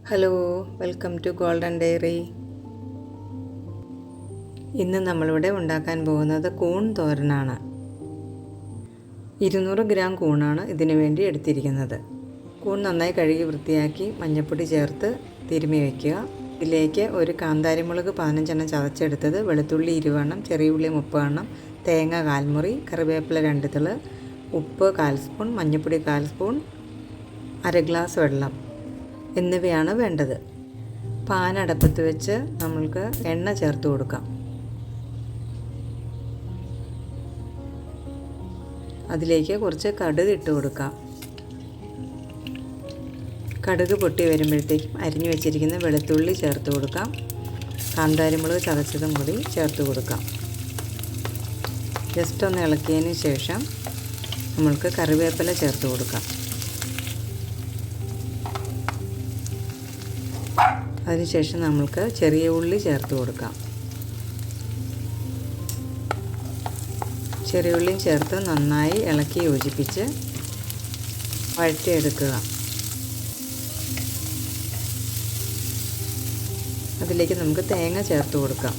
Hello, welcome to Golden Diary. ഇന്ന് നമ്മളിവിടെ ഉണ്ടാക്കാൻ പോകുന്നത് കൂൺ തോരനാണ്. 200 ഗ്രാം കൂണാണ് ഇതിനു വേണ്ടി എടുത്തിരിക്കുന്നത്. കൂൺ നന്നായി കഴുകി വൃത്തിയാക്കി മഞ്ഞൾപ്പൊടി ചേർത്ത് തിരുമ്മി വയ്ക്കുക. ഇതിലേക്ക് ഒരു കാന്താരിമുളക് 15 എണ്ണം ചതച്ചെടുത്തത്, വെളുത്തുള്ളി 20 എണ്ണം, ചെറിയ ഉള്ളി 30 എണ്ണം, തേങ്ങ 1/4 മുറി, കറിവേപ്പില 2 ഇതള്, ഉപ്പ് 1/4 സ്പൂൺ, മഞ്ഞൾപ്പൊടി 1/4 സ്പൂൺ, 1/2 ഗ്ലാസ് വെള്ളം എന്നിവയാണ് വേണ്ടത്. പാൻ അടുപ്പത്ത് വെച്ച് നമ്മൾക്ക് എണ്ണ ചേർത്ത് കൊടുക്കാം. അതിലേക്ക് കുറച്ച് കടുക് ഇട്ട് കൊടുക്കാം. കടുക് പൊട്ടി വരുമ്പോഴത്തേക്കും അരിഞ്ഞു വെച്ചിരിക്കുന്ന വെളുത്തുള്ളി ചേർത്ത് കൊടുക്കാം. കാന്താരിമുളക് ചതച്ചതും കൂടി ചേർത്ത് കൊടുക്കാം. ജസ്റ്റ് ഒന്ന് ഇളക്കിയതിന് ശേഷം നമ്മൾക്ക് കറിവേപ്പില ചേർത്ത് കൊടുക്കാം. അതിനുശേഷം നമ്മൾക്ക് ചെറിയ ഉള്ളി ചേർത്ത് കൊടുക്കാം. ചെറിയ ഉള്ളിയും ചേർത്ത് നന്നായി ഇളക്കി യോജിപ്പിച്ച് വഴറ്റിയെടുക്കുക. അതിലേക്ക് നമുക്ക് തേങ്ങ ചേർത്ത് കൊടുക്കാം.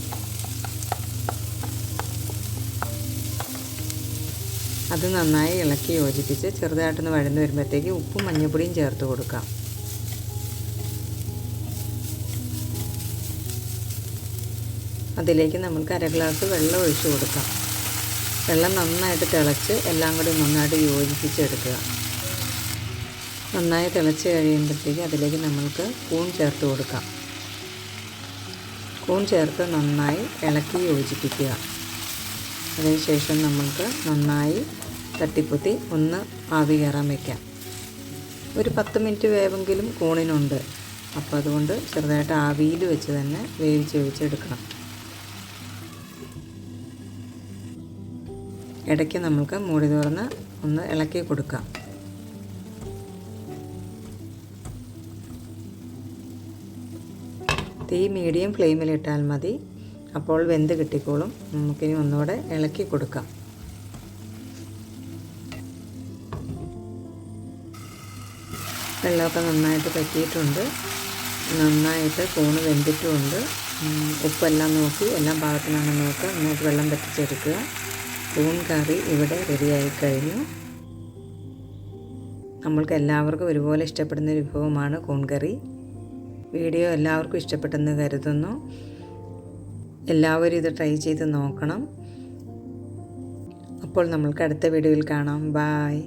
അത് നന്നായി ഇളക്കി യോജിപ്പിച്ച് ചെറുതായിട്ടൊന്ന് വഴന്ന് വരുമ്പോഴത്തേക്ക് ഉപ്പും മഞ്ഞൾപ്പൊടിയും ചേർത്ത് കൊടുക്കാം. അതിലേക്ക് നമുക്ക് 1/2 ഗ്ലാസ് വെള്ളം ഒഴിച്ച് കൊടുക്കാം. വെള്ളം നന്നായിട്ട് തിളച്ച് എല്ലാം കൂടി നന്നായിട്ട് യോജിപ്പിച്ചെടുക്കുക. നന്നായി തിളച്ച് കഴിയുമ്പോഴത്തേക്ക് അതിലേക്ക് നമ്മൾക്ക് കൂൺ ചേർത്ത് കൊടുക്കാം. കൂൺ ചേർത്ത് നന്നായി ഇളക്കി യോജിപ്പിക്കുക. അതിനുശേഷം നമ്മൾക്ക് നന്നായി തട്ടിപ്പൊത്തി ഒന്ന് ആവി കയറാൻ വയ്ക്കാം. ഒരു 10 മിനിറ്റ് വേവെങ്കിലും കൂണിനുണ്ട്. അപ്പോൾ അതുകൊണ്ട് ചെറുതായിട്ട് ആവിയിൽ വെച്ച് തന്നെ വേവിച്ചെടുക്കണം. ഇടയ്ക്ക് നമുക്ക് മൂടി തുറന്ന് ഒന്ന് ഇളക്കി കൊടുക്കാം. തീ മീഡിയം ഫ്ലെയിമിലിട്ടാൽ മതി. അപ്പോൾ വെന്ത് കിട്ടിക്കോളും. നമുക്കിനി ഒന്നുകൂടെ ഇളക്കി കൊടുക്കാം. വെള്ളമൊക്കെ നന്നായിട്ട് പറ്റിയിട്ടുണ്ട്. നന്നായിട്ട് കൂണ് വെന്തിട്ടുമുണ്ട്. ഉപ്പെല്ലാം നോക്കി എല്ലാം പാകത്തിനാണെന്ന് നോക്കുക. നന്നായിട്ട് വെള്ളം പറ്റിച്ചെടുക്കുക. കൂൺ കറി ഇവിടെ റെഡിയായി കഴിഞ്ഞു. നമ്മൾക്ക് എല്ലാവർക്കും ഒരുപോലെ ഇഷ്ടപ്പെടുന്ന ഒരു വിഭവമാണ് കൂൺ കറി. വീഡിയോ എല്ലാവർക്കും ഇഷ്ടപ്പെട്ടെന്ന് കരുതുന്നു. എല്ലാവരും ഇത് ട്രൈ ചെയ്ത് നോക്കണം. അപ്പോൾ നമ്മൾക്ക് അടുത്ത വീഡിയോയിൽ കാണാം. ബായ്.